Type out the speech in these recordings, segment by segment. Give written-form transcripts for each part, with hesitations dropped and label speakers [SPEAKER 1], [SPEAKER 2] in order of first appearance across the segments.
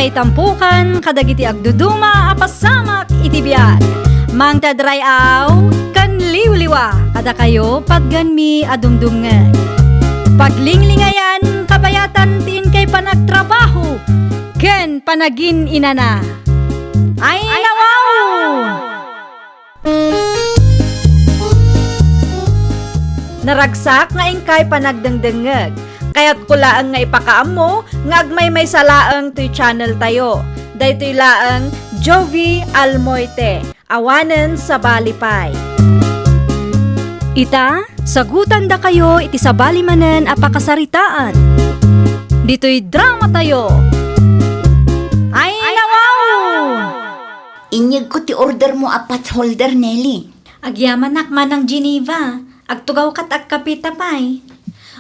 [SPEAKER 1] kay tampukan, kadagiti agduduma, apasamak iti biyag. Mang tadray aw, kan liwliwa, kada kayo padgan mi adumdumngeg. Paglinglingayan, kabayatan tin kay panagtrabaho, ken panagin inana. Ay nawaw! Naragsak nga ingkay panagdengdengeg. Kaya't kulaang nga ipakaam mo, nga agmay may salaang to'y channel tayo. Daytoy laang Jovi Almoite, awanen sa balipay. Ita, sagutan da kayo iti sa balimanen apakasaritaan. Dito'y drama tayo. Ay nawaw!
[SPEAKER 2] Inyag ko ti order mo apat holder, Nelly.
[SPEAKER 3] Agyaman nakman ng Geneva, agtugaw kat agkapita pay.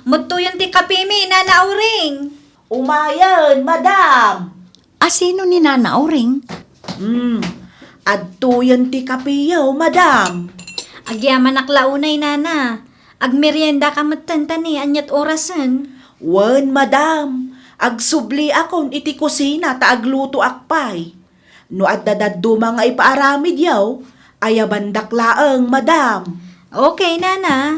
[SPEAKER 3] Mutuyon ti kapimi, nanauring.
[SPEAKER 4] Umayan, madam.
[SPEAKER 2] Sino ni Nana Auring?
[SPEAKER 4] Adtuyan ti kapiyaw, madam.
[SPEAKER 3] Agyaman naklaunay, nana. Agmerienda ka matantani, anyat orasan.
[SPEAKER 4] Wen, madam. Agsubli akon iti kusina ta agluto akpay. No addadaddo mga ipaaramid yaw, ayabandak laeng, madam.
[SPEAKER 3] Okay, nana.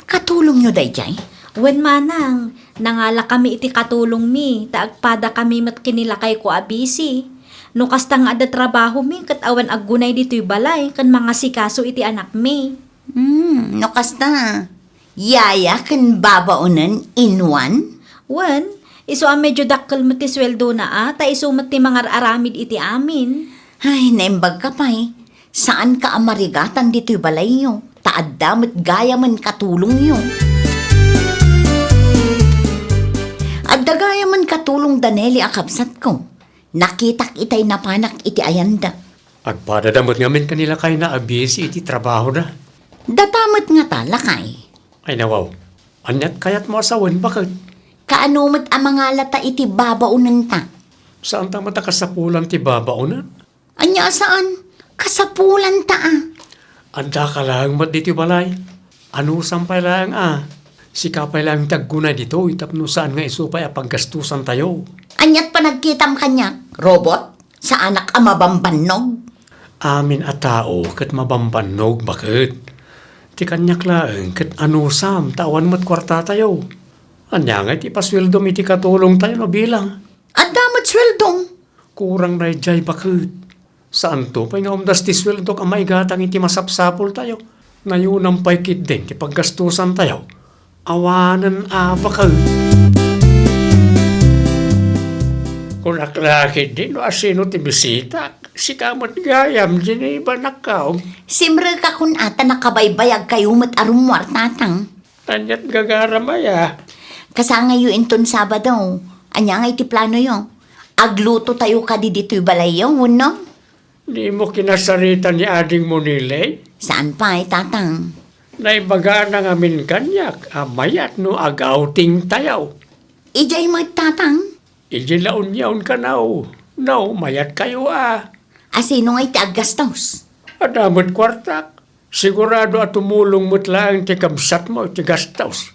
[SPEAKER 2] Katulong nyo dayjay?
[SPEAKER 3] Wen manang, nangala kami iti katulong mi, taagpada kami mat kinilakay ko abisi. No kasta nga ada trabaho mi, kat awan aggunay dito'y balay, kan mga sikaso iti anak mi.
[SPEAKER 2] No kasta. Yaya kan babaunan inwan?
[SPEAKER 3] Wen, iso ang medyo dakkel mo ti sweldo na ta iso mo ti mga aramid iti amin.
[SPEAKER 2] Ay, naimbag ka pa'y. Saan ka amarigatan dito'y balay nyo? Taaddamat gaya man katulong nyo. Adda gaya man katulong Daneli akabsat ko. Nakitak itay napanak iti ayanda.
[SPEAKER 5] Agpadadamot ngamin kanila kay na abisi iti trabaho na.
[SPEAKER 2] Datamat nga talakay.
[SPEAKER 5] Ay nawaw, anyat kayat mo asawan, bakit?
[SPEAKER 2] Kaanumat ang mga lata iti babaunan ta.
[SPEAKER 5] Saan ta mata kasapulan ti babaunan?
[SPEAKER 2] Anya saan? Kasapulan ta
[SPEAKER 5] Anda ka lang mat diti balay. Ano sampay lang Sikapay lang taggunay dito, itapno saan nga isupay apaggastusan tayo.
[SPEAKER 2] Anyat pa nagkitam kanya, robot? Sa anak amabambanog?
[SPEAKER 5] Amin a tao, kat mabambanog, bakit? Ti kanyak lang, kat ano sam, tawan mat kwarta tayo. Anya nga iti pasweldo iti katulong tayo no bilang.
[SPEAKER 2] Adamat sweldong.
[SPEAKER 5] Kurang na jay bakit? Saan to? Pay nga umdas ti sweldo ka maigatang iti masapsapol tayo. Nayunang pay kit din, ti paggastusan tayo. Awanan bakit? Kung naklakid din, no asino ti bisita, si kamat gayam, Geneva nakaw.
[SPEAKER 2] Simre ka kun ata nakabaybayag kayo mat arumwar tatang.
[SPEAKER 5] Anyat gagaramaya.
[SPEAKER 2] Kasangayo inton Sabado. Anya nga iti plano yo. Agluto tayo ka di dito'y balay yo, no?
[SPEAKER 5] Di mo kinasarita ni ading mo nilay?
[SPEAKER 2] Saan pa tatang?
[SPEAKER 5] Naibaga na ngamin kanyak, amayat no agauting tayaw.
[SPEAKER 2] Ijay mo tatang?
[SPEAKER 5] Ijilaon yaon ka naw. No, mayat kayo
[SPEAKER 2] Asino nga iti aggastos?
[SPEAKER 5] Adamot kwartak. Sigurado at tumulong mo't lang ti kamsat mo ti gastos.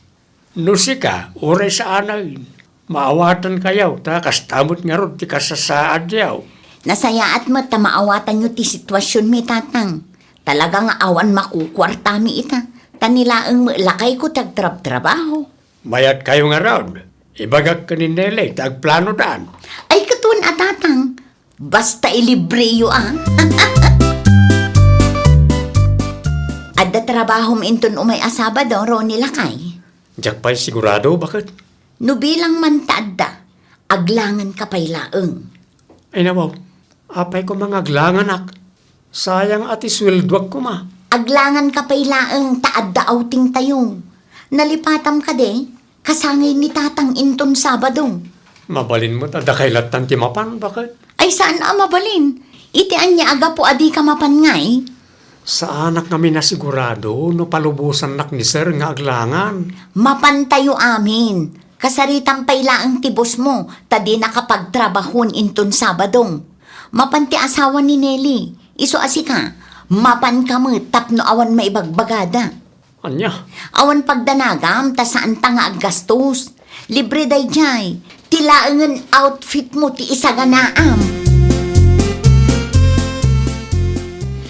[SPEAKER 5] No sika, uray sa anayin. Maawatan kayaw, ta kastamot nga ron ti kasasaad yaw.
[SPEAKER 2] Nasayaat mo ta maawatan nyo ti sitwasyon mi tatang. Talagang awan makukwarta mi ita. Tanilaang lakay ko tagtrab-trabaho.
[SPEAKER 5] Mayat kayo nga round. Ibagak ka ni Nelly, tagplano daan.
[SPEAKER 2] Ay katun tatang. Basta ilibriyo Adda trabaho minton umay asabado ro nilakay.
[SPEAKER 5] Diyak pa'y sigurado, bakit?
[SPEAKER 2] No bilang man taadda, aglangan ka pa'y laeng.
[SPEAKER 5] Ay nawaw, apay ko mga aglangan Sayang ati sweldoak ko ma.
[SPEAKER 2] Aglangan ka pa'y laeng taadda outing tayo. Nalipatam ka de, kasangay ni tatang inton Sabado.
[SPEAKER 5] Mabalin mo tada kay latan ti mapan, bakit?
[SPEAKER 2] Ay saan mabalin? Itian niya aga po adi ka mapan ngay.
[SPEAKER 5] Sa anak kami na sigurado, no palubusan nak ni sir nga aglangan.
[SPEAKER 2] Mapan tayo amin. Kasaritang pailaang tibos mo, tadi nakapagtrabahon inton Sabadong. Mapan ti asawa ni Nelly. Iso asika, mapan ka mo, tapno awan maibagbagada.
[SPEAKER 5] Anya?
[SPEAKER 2] Awan pagdanagam, ta saan ta nga aggastos. Libre day jay. Tilaangan outfit mo ti isa ganaam.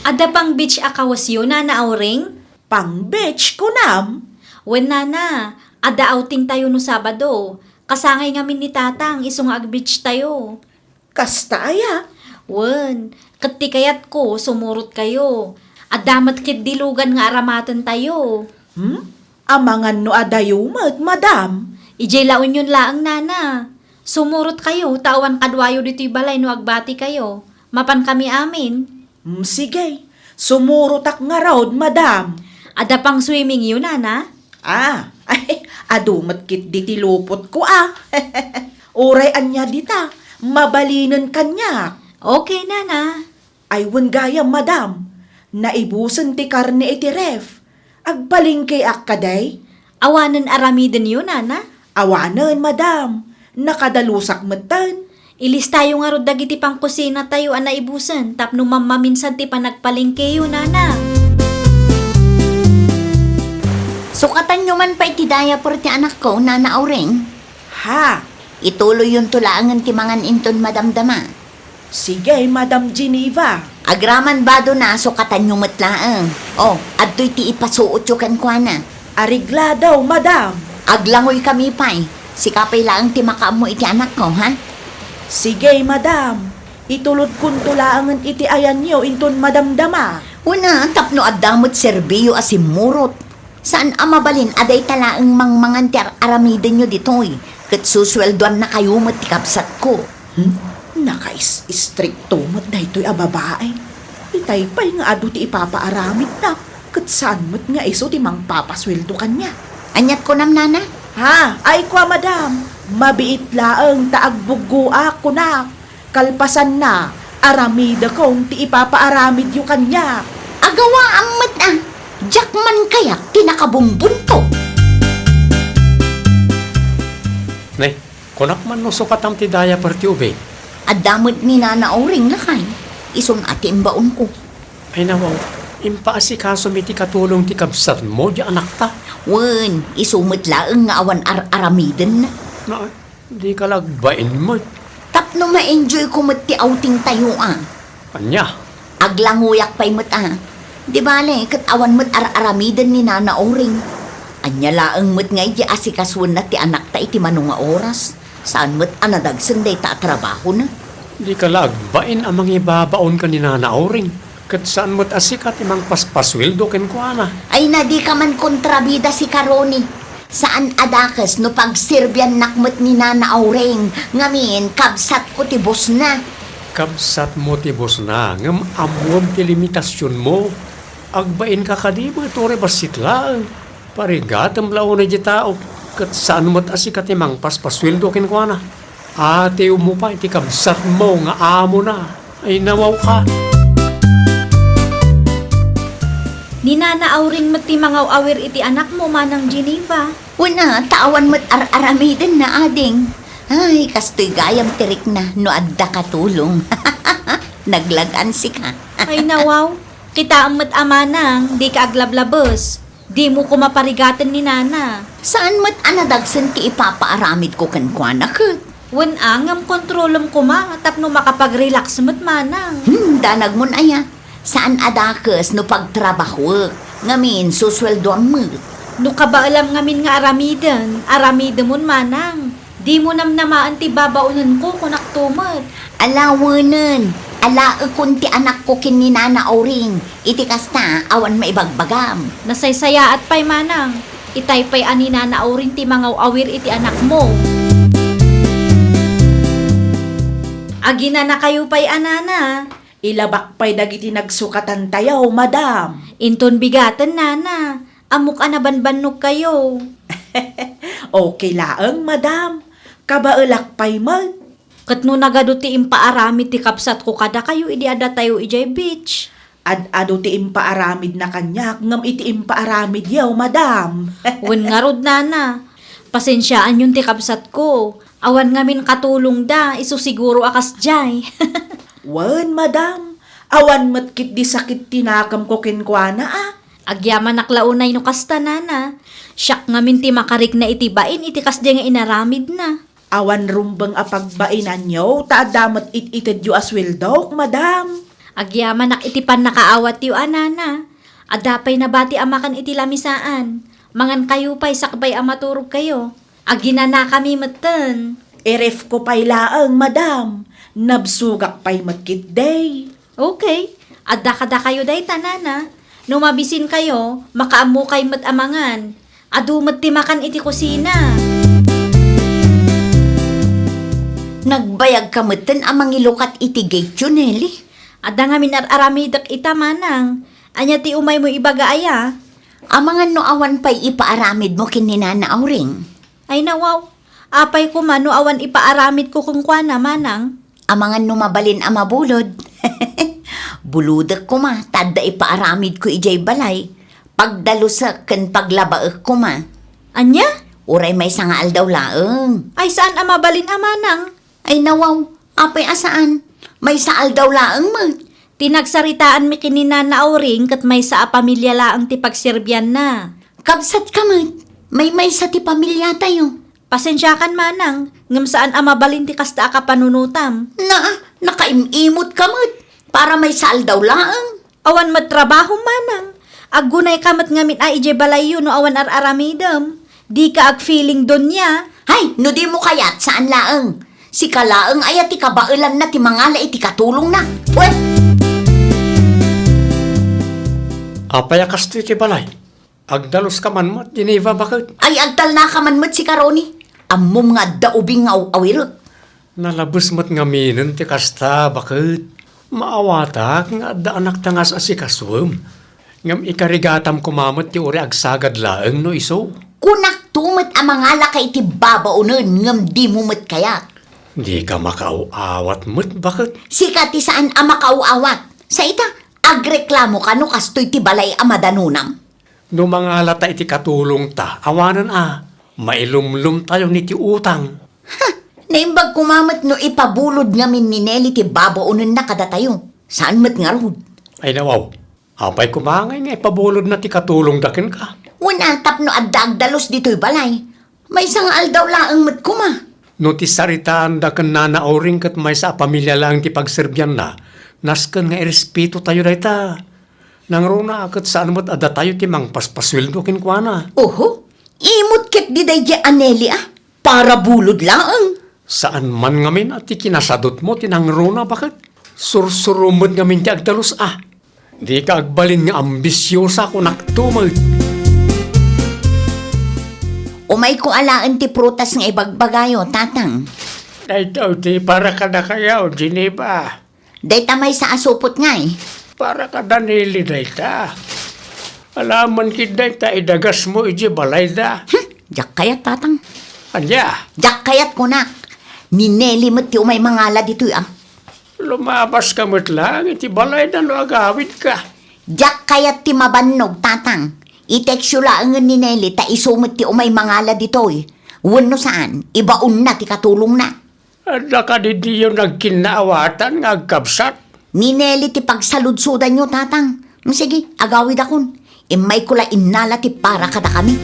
[SPEAKER 3] Ada pang beach akawas yun, Nana Auring?
[SPEAKER 4] Pang beach kunam.
[SPEAKER 3] Wen Nana, ada outing tayo no Sabado. Kasangay ngamin ni Tatang, isong ag-beach tayo.
[SPEAKER 4] Kasta aya.
[SPEAKER 3] Wen, kati kayat ko, sumurot kayo. Adamat kit dilugan nga aramatan tayo.
[SPEAKER 4] Amangan no adayumat, madam.
[SPEAKER 3] Ijay laon yun laang, Nana. Sumurot kayo, tawan kadwayo dito'y balay no agbati kayo. Mapan kami amin.
[SPEAKER 4] Sige, sumurutak nga raw, madam.
[SPEAKER 3] Ada pang swimming yun, Nana?
[SPEAKER 4] Ay, adumat kit diti lupot ko Uray anya dita, mabalinan kanyak.
[SPEAKER 3] Okay, Nana.
[SPEAKER 4] Ay wan gaya, madam. Naibusan ti karne iti ref. Agbalingkay akkaday.
[SPEAKER 3] Awanan aramiden yun, Nana.
[SPEAKER 4] Awanan, madam. Nakadalusak matan.
[SPEAKER 3] Ilis tayo nga rod dagiti pang kusina tayo ana ibusan. Tapno mamaminsan ti panagpalingke yun, Nana.
[SPEAKER 2] Sukatan nyo man pa iti diaper ti anak ko, Nana Auring.
[SPEAKER 4] Ha?
[SPEAKER 2] Ituloy yung tulaangan ti mangan inton madamdama.
[SPEAKER 4] Sige, Madam Geneva.
[SPEAKER 2] Agraman bado na, sukatan nyo matlaang. Oh, adto'y ti ipasuot yung kankwana.
[SPEAKER 4] Arigla daw, madam.
[SPEAKER 2] Aglangoy kami pa'y. Sikapay lang ti makaam mo iti anak ko, ha?
[SPEAKER 4] Sige, madam. Itulod kun tulaangan iti ayan niyo inton madamdama.
[SPEAKER 2] Una, tapno adamot serbiyo asimurot. Saan amabalin aday talaang mangmangan ti aramiden nyo ditoy. Kat susweldoan na kayo mat ti kapsat ko.
[SPEAKER 4] Nakais-istrikto mat daytoy a babae. Itay pa'y nga adu ti ipapaaramid na. Kat saan mat nga iso ti mang papasweldo kanya.
[SPEAKER 2] Anyat ko nam, Nana?
[SPEAKER 4] Ha? Ay kwa, madam. Mabiit laang taagbugo ako na. Kalpasan na. Aramida kong ti ipapaaramid yu kanya.
[SPEAKER 2] Agawa ang mata. Jackman kayak tinakabumbun to.
[SPEAKER 5] Nay, kunak man no sukatam ti daya parti ube.
[SPEAKER 2] Adamot ni Nana Auring lakay. Ison ati imbaon ko.
[SPEAKER 5] Ay nawaw, impaasikaso mi ti katulong ti kabsat mo di anak ta.
[SPEAKER 2] Wen, isumot laang nga awan aramiden na.
[SPEAKER 5] Na, di ka lagbain mo.
[SPEAKER 2] Tapno ma-enjoy ko mat ti outing tayo
[SPEAKER 5] Anya,
[SPEAKER 2] Aglanguyak pa'y mata. Di bale, kat awan mat aramiden ni Nana Auring. Anya laang mat ngay di asikaswan na ti anak ta iti manong nga oras. Saan mat anadagsan day ta trabaho na.
[SPEAKER 5] di ka lagbain amang ibabaon ka ni Nana Auring. Kat saan mo't asikat imang paspaswildo ken kuana.
[SPEAKER 2] Ay na di ka man kontrabida si Karoni. Saan adakas no pagsirbyan nakmat ni Nana Auring. Ngamin, kabsat ko ti boss na.
[SPEAKER 5] Kabsat mo ti boss na, ngam amuam ti limitasyon mo. Agbain ka kadima, tore basit lang. Parigatam lao na di tao. Kat saan mo't asikat imang paspaswildo ken kuana. Ate umupa iti kabsat mo nga amo na. Ay nawaw ka.
[SPEAKER 3] Ni Nana Auring mati mangaw awir iti anak mo, Manang Geneva.
[SPEAKER 2] Una, tawan mo't aramiden na ading. Ay, kastoy gayam tirik na, no adda katulong. Naglagan si ka.
[SPEAKER 3] Ay nawaw, kita amat amanang, di ka aglablabos. Di mo ko maparigatan ni Nana.
[SPEAKER 2] Saan mo't anadagsan ti ipapaaramid ko kankwana ka?
[SPEAKER 3] Wen angam kontrolom ko ma, tapno makapag-relax mo't Manang.
[SPEAKER 2] Danag mo na ya. Saan adakas no pagtrabaho? Ngamin, susweldoan mo.
[SPEAKER 3] No kabaalam ngamin nga aramiden mon Manang. Di mo namnamaan ti babaunan ko kung naktumat.
[SPEAKER 2] Alawanan. Alaakon ti anak ko kin ni Nana Auring. Iti kasta, awan maibagbagam.
[SPEAKER 3] Nasaysaya at pa'y Manang. Itay pa'y ani Nana Auring ti mangaw awir iti anak mo. Agina na kayo pa'y anana.
[SPEAKER 4] Ilabak pa'y dagiti nagsukatan tayaw, madam.
[SPEAKER 3] Inton bigatan, Nana. Amok anabanbannog kayo.
[SPEAKER 4] Okay laang, madam. Kabaelak pa'y man.
[SPEAKER 3] Kat no nagado ti impaaramid ti kapsat ko kada kayo, idi ada tayo ijay beach.
[SPEAKER 4] Ad-ado ti impaaramid na kanyak, ngam iti impaaramid yaw, madam.
[SPEAKER 3] Wen nga rod, Nana. Pasensyaan yun ti kapsat ko. Awan ngamin katulong da, iso siguro akas jay.
[SPEAKER 4] Wan, madam. Awan matkit di sakit tinakam ko kinkwana
[SPEAKER 3] Agyaman naklaunay no kasta, Nana. Siyak ngamin ti makarik na itibain, iti kasdi nga inaramid na.
[SPEAKER 4] Awan rumbang apagbainan nyo, taadamat it-ited yu aswildok, madam.
[SPEAKER 3] Agyaman nak itipan nakaawat yu anana. Adapay na bati amakan iti lamisaan. Mangan kayo pa'y sakbay amaturog kayo. Aginana kami meten.
[SPEAKER 4] Eref ko pa'y laang, madam. Nabsugak pa'y matkit day.
[SPEAKER 3] Okay, adda kada kayo day tanana. Numabisin kayo, makaamu kay matamangan. Adumat timakan iti kusina.
[SPEAKER 2] Nagbayag ka meten amang ilukat iti gate yun, Nelly.
[SPEAKER 3] Adda nga minararamidak ita manang. Anya ti umay mo ibaga aya.
[SPEAKER 2] Amangan no awan pa'y ipaaramid mo kininana Auring.
[SPEAKER 3] Ay nawaw, apay ko man no awan ipaaramid ko kung kwa na manang.
[SPEAKER 2] Amangan no mabalin ang mabulod. Buludak ko ma, tada ipaaramid ko ijay balay. Pagdalusak kan paglabaak ko ma.
[SPEAKER 3] Anya?
[SPEAKER 2] Uray may sangaal daw laeng.
[SPEAKER 3] Ay saan amabalin amanang?
[SPEAKER 2] Ay nawaw, apay asaan? May saal daw laeng ma.
[SPEAKER 3] Tinagsaritaan mi kinina na Auring kat may sa pamilya laang ti pagserbyan na.
[SPEAKER 2] Kabsat ka ma. May sa ti pamilya tayo.
[SPEAKER 3] Pasensyakan manang, ngam saan amabalin ti kasta ka panunutam.
[SPEAKER 2] Nakaimimot ka ma. Para may saal daw laeng.
[SPEAKER 3] Awan matrabaho manang. Aggunay kamat ngamin a ije balayo no awan ar-aramidam. Di ka ag-feeling don niya.
[SPEAKER 2] Hay, no di mo kayat saan laeng. Si kalaeng ay ti kabailan na ti mangala iti katulong na. Weh!
[SPEAKER 5] Apaya kasto iti balay. Agdalos ka man mo, Geneva, bakit?
[SPEAKER 2] Ay agtal na ka man mo't si Karoni. Amom nga daubing nga awirok.
[SPEAKER 5] Nalabos mo't nga minin ti kasta, bakit? Maawatak nga da anak tangas asikaswem. Ngam ikarigatam kumamot ti uri agsagad laeng no iso.
[SPEAKER 2] Kunak tumot ang mangala kay iti babaunan ngam di mo mo't kayat.
[SPEAKER 5] Di ka makauawat mo't, bakit?
[SPEAKER 2] Sika ti saan ang makauawat. Sa ita, agreklamo ka no kastoy ti balay amadanunam.
[SPEAKER 5] No mga lata iti katulong ta, awanan mailumlum tayo ni ti utang.
[SPEAKER 2] Naimbag kumamot no ipabulod ngamin ni Nelly ti babaunan na kada tayo. Saan mo't nga rod?
[SPEAKER 5] Ay nawaw, apay kumangay nga ipabulod na ti katulong dakin ka.
[SPEAKER 2] Unatap no adagdalos dito'y balay. May sangaal daw laang mo't kuma.
[SPEAKER 5] No ti saritaan dakin nanauring kat may sa pamilya lang ti pagserbyan na, nasken nga irespeto tayo dayta. Nang runa kat saan mo't ada tayo ti mang paspaswildo kinkwana.
[SPEAKER 2] Oho, imot ket di day di Aneli para bulod laang.
[SPEAKER 5] Saan man ngamin at ti kinasadot mo tinang runa, bakit? Sursurumod ngamin ti agdalos Di ka agbalin nga ambisyosa ko naktumag.
[SPEAKER 2] Umay ko alaan ti prutas nga ibagbagayo, tatang.
[SPEAKER 5] Dayto ti para ka na kayaw, Geneva.
[SPEAKER 2] Day tamay sa asupot nga
[SPEAKER 5] Para ka danili dayta. Alaman kid dayta idagas mo iji balay da.
[SPEAKER 2] Jak kayat, tatang.
[SPEAKER 5] Anya,
[SPEAKER 2] Jak kayat ko nak. Ni Nelly mo't ti umay mangala dito
[SPEAKER 5] lumabas ka mo't lang, iti balay da no agawid ka.
[SPEAKER 2] Jak kayat ti mabannog, tatang. Iteksyo laangan ni Nelly ta isumot ti umay mangala dito Wano saan, ibaon na ti katulong na.
[SPEAKER 5] Ada ka di diyo nagkinaawatan nga agkabsat.
[SPEAKER 2] Ni Nelly ti pagsaludsudan nyo, tatang. Sige, agawid akon. Imay ko la innala ti para kada kami.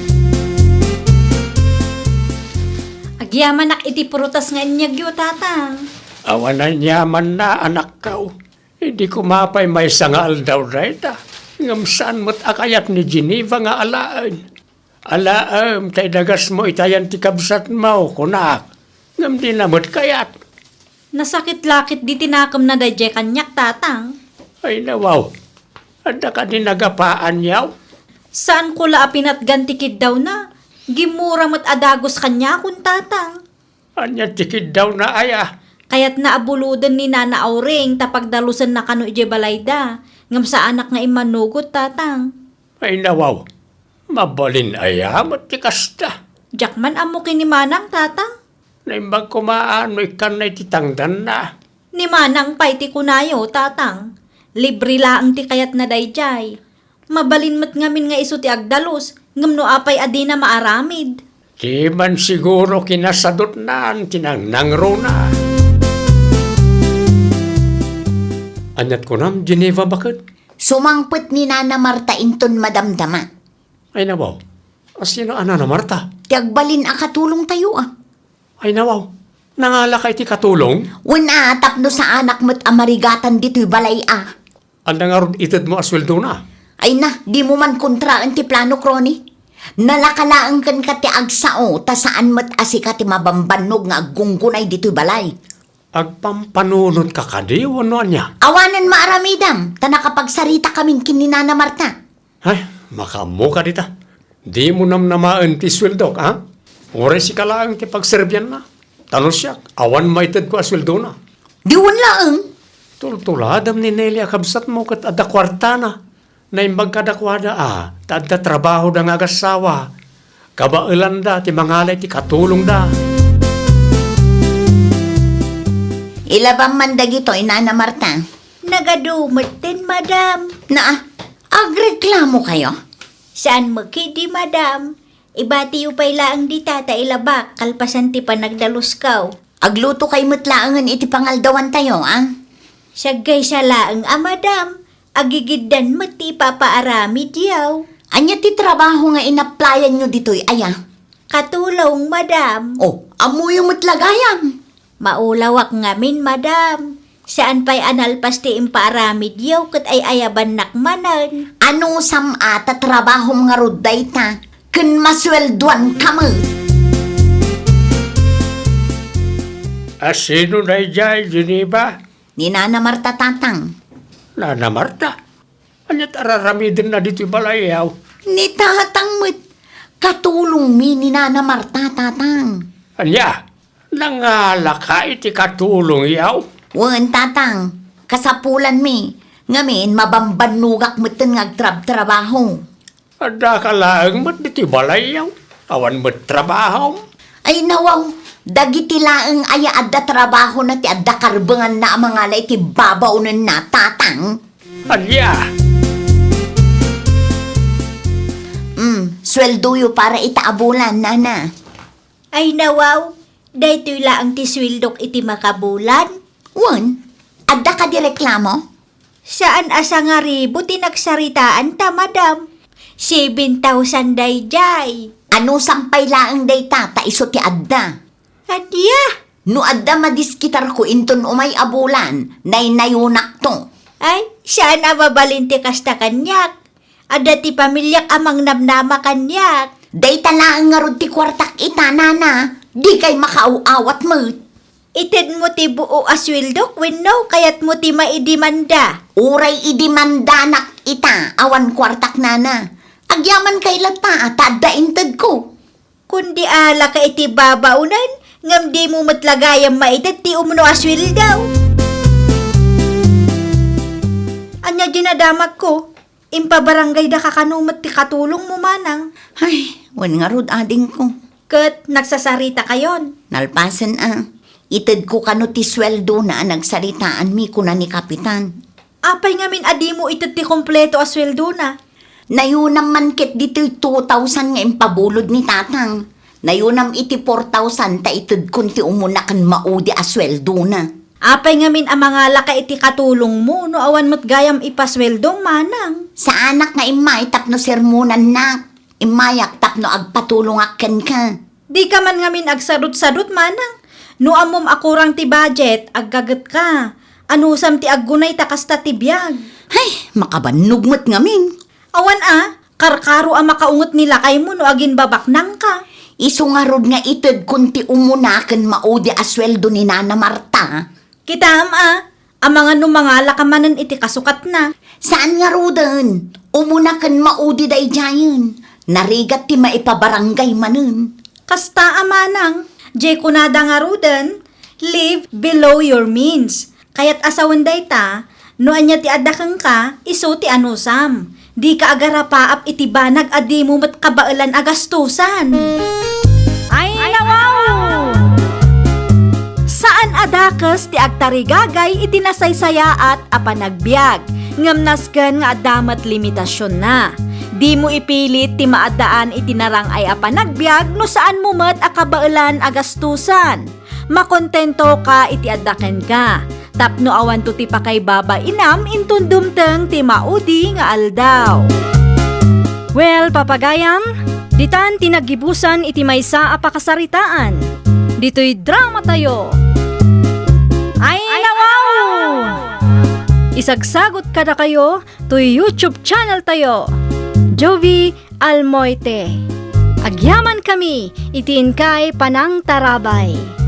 [SPEAKER 3] Agyaman nak iti prutas nga inyag yu, tatang.
[SPEAKER 5] Awanan yaman na anak kao. Hindi ko mapay may sangaal daw dayta. Ngam saan mo't akayat ni Geneva nga alaan. Alaam, tay dagas mo itayan ti kabsat mo, kunak. Ngam di na mo't kayat.
[SPEAKER 3] Nasakit lakit di tinakam na dadya kanyak, tatang.
[SPEAKER 5] Ay nawaw, ada ka din nagapaan yaw.
[SPEAKER 3] Saan ko laapin at gantikid daw na? Gimura mo't adagos kanya kun tatang.
[SPEAKER 5] Anya tikid daw na aya.
[SPEAKER 3] Kaya't naabuludan ni Nana Auring tapag dalusan na kano ije balayda. Ngam sa anak nga imanugot, tatang.
[SPEAKER 5] Ay nawaw, mabalin aya mo't tikasta.
[SPEAKER 3] Jakman amo kinimanang, tatang.
[SPEAKER 5] Naimbag kumaan mo ikan na ititangdan na.
[SPEAKER 3] Ni manang pay ti kunayo, tatang. Libre laang ti kayat na dayjay. Mabalin mat ngamin nga iso ti agdalos, ngam no apay adi na maaramid.
[SPEAKER 5] Di man siguro kinasadot na ang tinangnang rona. Anyat ko nam, Geneva, bakit?
[SPEAKER 2] Sumangpet ni Nana Marta inton madamdama.
[SPEAKER 5] Ay nawaw, asino ana na Marta?
[SPEAKER 2] Tiagbalin akatulong tayo
[SPEAKER 5] Ay nawaw, Nangala ka iti katulong?
[SPEAKER 2] Una, tapno sa anak mo't amarigatan dito'y balay
[SPEAKER 5] Anda nga ron itad mo asweldo na.
[SPEAKER 2] Ay na, di mo man kontraan ti plano, Crony. Nalakalaan kan ka ti agsao, ta saan mo't asika ti mabambanog nga agunggunay dito'y balay.
[SPEAKER 5] Agpampanunod ka kadi, wano niya.
[SPEAKER 2] Awanan maaramidam, ta nakapagsarita kaming kininana Marta.
[SPEAKER 5] Ay, makamu ka dita. Di mo namnamaan ti sweldo, ha? Ore si kalaang ti pagserbyan na. Tanos siya, awan maitad ko asweldo na.
[SPEAKER 2] Di laeng.
[SPEAKER 5] Tultuladam ni Nelly akabsat mo kat ada kwarta na. Na imbag kadakwada ta adda trabaho da nga agasawa. Kabailan da, ti mangalay ti katulong da.
[SPEAKER 2] Ilabang man dagito, inana Marta.
[SPEAKER 3] Nagadumot din, madam.
[SPEAKER 2] Na, agreklamo kayo?
[SPEAKER 3] Saan magkidi, madam? Ibati upay laang di tata ilabak, kalpasan ti panagdaluskaw.
[SPEAKER 2] Agluto kay mutlaangan iti pangaldawan tayo,
[SPEAKER 3] Sagay sa laang, madam. Agigiddan mo ti papaarami diyaw.
[SPEAKER 2] Anya ti trabaho nga inaplayan nyo dito'y aya?
[SPEAKER 3] Katulong, madam.
[SPEAKER 2] Oh, amoy yung mutlagayam.
[SPEAKER 3] Maulawak ngamin, madam. Saan pa'y analpas ti impaarami diyaw kat ay ayaban nakmanan.
[SPEAKER 2] Ano samata trabaho nga ruday ta? Kun maswelduan ka mo.
[SPEAKER 5] Sino na ijay, Geneva?
[SPEAKER 2] Ni Nana Marta tatang.
[SPEAKER 5] Nana Marta. Anyat araramidin na dito balayaw.
[SPEAKER 2] Ni tatang mo't katulong mi ni Nana Marta tatang.
[SPEAKER 5] Anya, nangala ka iti katulong yaw.
[SPEAKER 2] Wan tatang, kasapulan mi. Ngamin mabambanugak mo't ngagtrabaho.
[SPEAKER 5] Ada ka laang mat dito balayaw. Awan mat trabaho.
[SPEAKER 2] Ay nawaw, dagiti laeng aya adda trabaho na ti adda karbengan na ang mga lay ti babaw na tatang.
[SPEAKER 5] Anya,
[SPEAKER 2] Sweldo yo para itaabulan, nana.
[SPEAKER 3] Ay nawaw, daytoy laang ti swildok iti makabulan.
[SPEAKER 2] Wan, adda ka di reklamo?
[SPEAKER 3] Saan asa nga ribo tinagsaritaan ta, madam? 7,000 dayjay.
[SPEAKER 2] Ano sampay laeng dayta ta iso ti adda?
[SPEAKER 3] Adya!
[SPEAKER 2] No adda madiskitar ko inton umay abulan, nayunak to.
[SPEAKER 3] Ay, saan ababalin ti kasta kanyak? Ada ti pamilyak amang namnama kanyak.
[SPEAKER 2] Dayta laeng nga rod ti kwartak ita, nana. Di kay makauawat mo.
[SPEAKER 3] Ited mo ti buo aswildok, wenno, kayat mo ti maidimanda.
[SPEAKER 2] Uray idimandanak ita, awan kwartak, nana. Agyaman kay lata, tadda inted ko.
[SPEAKER 3] Kundi ala ka iti babaunan, ngam di mo matlagayang maited ti umno aswildaw. Anya ginadamak ko, impabarangay da kakanumat ti katulong mo manang.
[SPEAKER 2] Ay, wan nga rod ading ko.
[SPEAKER 3] Kat nagsasarita kayon.
[SPEAKER 2] Nalpasan Ited ko kano ti sweldo na nagsaritaan mi kuna ni Kapitan.
[SPEAKER 3] Apay ngamin adi mo ited ti kompleto asweldo na.
[SPEAKER 2] Nayunam man ket dito'y 2,000 nga impabulod ni tatang. Nayunam iti 4,000 ta ited kun ti umunakan maudi asweldo na.
[SPEAKER 3] Apay ngamin ang mga laka iti katulong mo no awan mo't gayam ipasweldong manang.
[SPEAKER 2] Sa anak nga imay tapno sermonan na. Imayak tapno agpatulong aken ka.
[SPEAKER 3] Di ka man ngamin agsadot-sadot manang. No amom akurang ti budget, aggagat ka. Anusam ti aggunay takasta ti biyag.
[SPEAKER 2] Ay, makabanugmot ngamin.
[SPEAKER 3] Awan karkaro ang makaungot nila kay mo no agin babaknang ka.
[SPEAKER 2] Isu nga rod nga ited kun ti umunakan maudi asweldo ni Nana Marta.
[SPEAKER 3] Kitam ang mga numangala ka manan iti kasukat na.
[SPEAKER 2] Saan nga rodan? Umunakan maudi day jayon. Narigat ti maipabarangay manen.
[SPEAKER 3] Kasta amanang, jay kunada nga rudan, live below your means. Kaya't asawan day ta, no anya ti adakang ka, iso ti anusam. Di ka agarapaap iti banag adi mo mat kabailan agastusan.
[SPEAKER 1] Ay, nawaw! Saan adakas ti agtarigagay itinasaysaya at apanagbiag. Ngamnasken nga adamat limitasyon na. Di mo ipilit ti maadaan itinarang ay apanagbiag no saan mo mat akabailan agastusan. Makontento ka iti adaken ka. Tapno awan to ti pakay baba inam intun dumteng ti maudi nga aldaw. Well, papagayam, ditan tinagibusan iti maysa a pakasaritaan. Dito'y drama tayo. Ay nawaw! Isagsagot ka na kayo to'y YouTube channel tayo. Jovi Almoite. Agyaman kami, itiin kay Panang Tarabay.